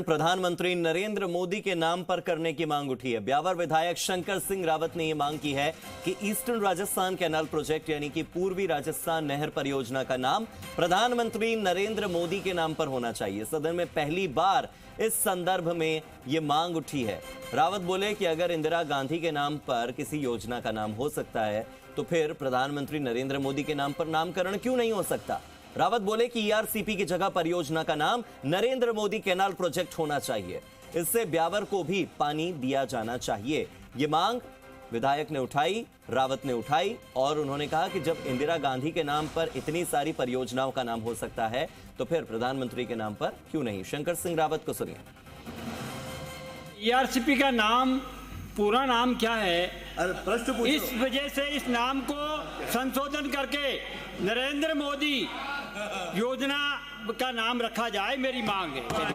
प्रधानमंत्री नरेंद्र मोदी के नाम पर करने की मांग उठी है। ब्यावर विधायक शंकर सिंह रावत ने यह मांग की है कि ईस्टर्न राजस्थान कैनाल प्रोजेक्ट यानी कि पूर्वी राजस्थान नहर परियोजना का नाम प्रधानमंत्री नरेंद्र मोदी के नाम पर होना चाहिए। सदन में पहली बार इस संदर्भ में यह मांग उठी है। रावत बोले कि अगर इंदिरा गांधी के नाम पर किसी योजना का नाम हो सकता है तो फिर प्रधानमंत्री नरेंद्र मोदी के नाम पर नामकरण क्यों नहीं हो सकता। रावत बोले कि ईआरसीपी की जगह परियोजना का नाम नरेंद्र मोदी कैनाल प्रोजेक्ट होना चाहिए। इससे ब्यावर को भी पानी दिया जाना चाहिए। ये मांग विधायक ने उठाई, रावत ने उठाई और उन्होंने कहा कि जब इंदिरा गांधी के नाम पर इतनी सारी परियोजनाओं का नाम हो सकता है तो फिर प्रधानमंत्री के नाम पर क्यों नहीं। शंकर सिंह रावत को सुनिए। ईआरसीपी का नाम पूरा नाम क्या है, प्रश्न पूछो। इस वजह से इस नाम को संशोधन करके नरेंद्र मोदी योजना का नाम रखा जाए, मेरी मांग है।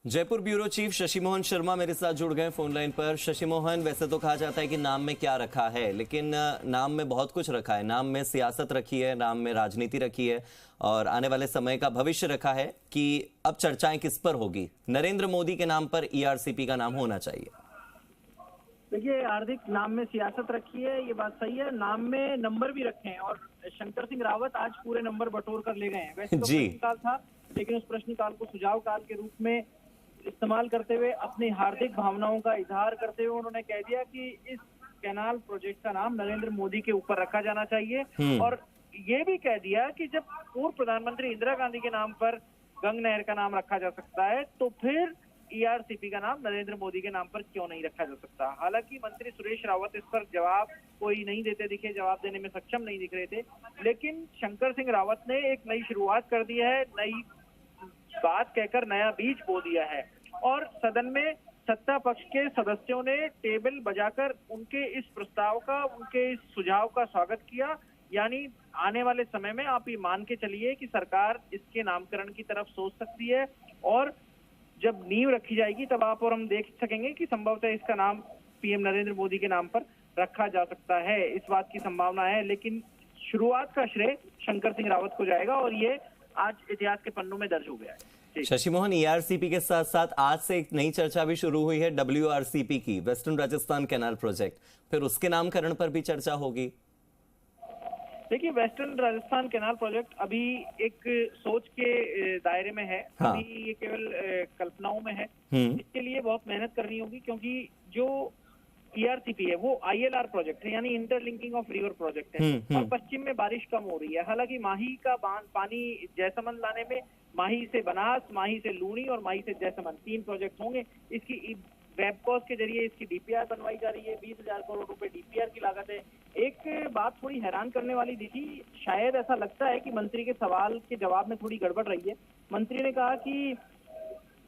जयपुर ब्यूरो चीफ शशि मोहन शर्मा मेरे साथ जुड़ गए फोन लाइन पर। शशि मोहन, वैसे तो कहा जाता है कि नाम में क्या रखा है, लेकिन नाम में बहुत कुछ रखा है। नाम में सियासत रखी है, नाम में राजनीति रखी है और आने वाले समय का भविष्य रखा है कि अब चर्चाएं किस पर होगी। नरेंद्र मोदी के नाम पर ईआरसीपी का नाम होना चाहिए। देखिए, हार्दिक, नाम में सियासत रखी है, ये बात सही है। नाम में नंबर भी रखे हैं और शंकर सिंह रावत आज पूरे नंबर बटोर कर ले गए हैं। वैसे तो प्रश्नकाल था, लेकिन उस प्रश्नकाल को सुझाव काल के रूप में इस्तेमाल करते हुए अपनी हार्दिक भावनाओं का इजहार करते हुए उन्होंने कह दिया कि इस कैनाल प्रोजेक्ट का नाम नरेंद्र मोदी के ऊपर रखा जाना चाहिए। और ये भी कह दिया कि जब पूर्व प्रधानमंत्री इंदिरा गांधी के नाम पर गंग नहर का नाम रखा जा सकता है तो फिर ईआरसीपी का नाम नरेंद्र मोदी के नाम पर क्यों नहीं रखा जा सकता। हालांकि मंत्री सुरेश रावत इस पर जवाब कोई नहीं देते दिखे, जवाब देने में सक्षम नहीं दिख रहे थे, लेकिन शंकर सिंह रावत ने एक नई शुरुआत कर दी है, नई बात कहकर नया बीज बो दिया है। और सदन में सत्ता पक्ष के सदस्यों ने टेबल बजाकर उनके इस प्रस्ताव का, उनके इस सुझाव का स्वागत किया। यानी आने वाले समय में आप ये मान के चलिए कि सरकार इसके नामकरण की तरफ सोच सकती है और जब नींव रखी जाएगी तब आप और हम देख सकेंगे कि संभवतः इसका नाम पीएम नरेंद्र मोदी के नाम पर रखा जा सकता है। इस बात की संभावना है, लेकिन शुरुआत का श्रेय शंकर सिंह रावत को जाएगा और ये आज इतिहास के पन्नों में दर्ज हो गया है। शशि मोहन, ईआरसीपी के साथ साथ आज से एक नई चर्चा भी शुरू हुई है डब्ल्यूआरसीपी की, वेस्टर्न राजस्थान कैनाल प्रोजेक्ट। फिर उसके नामकरण पर भी चर्चा होगी। देखिए, वेस्टर्न राजस्थान कैनाल प्रोजेक्ट अभी एक सोच के दायरे में है। अभी ये केवल कल्पनाओं में है। इसके लिए बहुत मेहनत करनी होगी क्योंकि जो ईआरसीपी है वो आईएलआर प्रोजेक्ट है, यानी इंटरलिंकिंग ऑफ रिवर प्रोजेक्ट है। और पश्चिम में बारिश कम हो रही है। हालांकि माही का पानी जैसमंद लाने में माही से बनास, माही से लूणी और माही से जैसमंद 3 प्रोजेक्ट होंगे। इसकी वेबकॉस के जरिए इसकी डीपीआर बनवाई जा रही है। 20,000 करोड़ रुपए डीपीआर की लागत है। एक बात थोड़ी हैरान करने वाली दिखी, शायद ऐसा लगता है कि मंत्री के सवाल के जवाब में थोड़ी गड़बड़ रही है। मंत्री ने कहा कि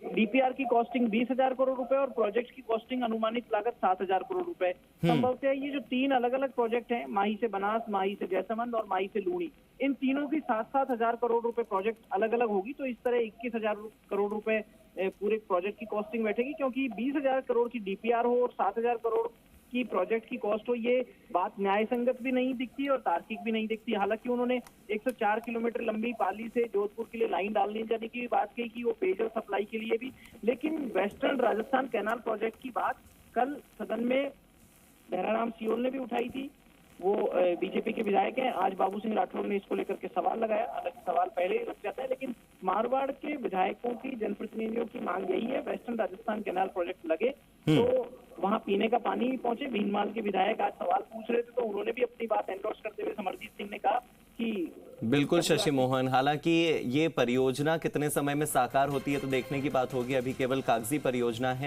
डीपीआर की कॉस्टिंग 20,000 करोड़ रुपए और प्रोजेक्ट की कॉस्टिंग अनुमानित लागत 7,000 करोड़ रुपए। संभवतः ये जो 3 अलग अलग प्रोजेक्ट हैं, माही से बनास, माही से जैसमंद और माही से लूणी, इन तीनों की 7-7 हजार करोड़ रुपए प्रोजेक्ट अलग अलग होगी। तो इस तरह 21,000 करोड़ रुपए पूरे प्रोजेक्ट की कॉस्टिंग बैठेगी, क्योंकि 20,000 करोड़ की डीपीआर हो और 7,000 करोड़ की प्रोजेक्ट की कॉस्ट हो, ये बात न्याय संगत भी नहीं दिखती और तार्किक भी नहीं दिखती। हालांकि उन्होंने 104 किलोमीटर लंबी पाली से जोधपुर के लिए लाइन डालने जाने की भी बात कही कि वो पेयजल सप्लाई के लिए भी, लेकिन वेस्टर्न राजस्थान कैनाल प्रोजेक्ट की बात कल सदन में बहराराम सियोल ने भी उठाई थी। वो बीजेपी के विधायक हैं। आज बाबू सिंह राठौर ने इसको लेकर के सवाल लगाया। हालांकि सवाल पहले ही लग जाता है, लेकिन मारवाड़ के विधायकों की, जनप्रतिनिधियों की मांग यही है, वेस्टर्न राजस्थान कैनाल प्रोजेक्ट लगे तो वहां पीने का पानी पहुंचे। भीनमाल के विधायक आज सवाल पूछ रहे थे तो उन्होंने भी अपनी बात एंडोर्स करते हुए समरजीत सिंह ने कहा कि बिल्कुल शशि मोहन, हालांकि ये परियोजना कितने समय में साकार होती है तो देखने की बात होगी। अभी केवल कागजी परियोजना है।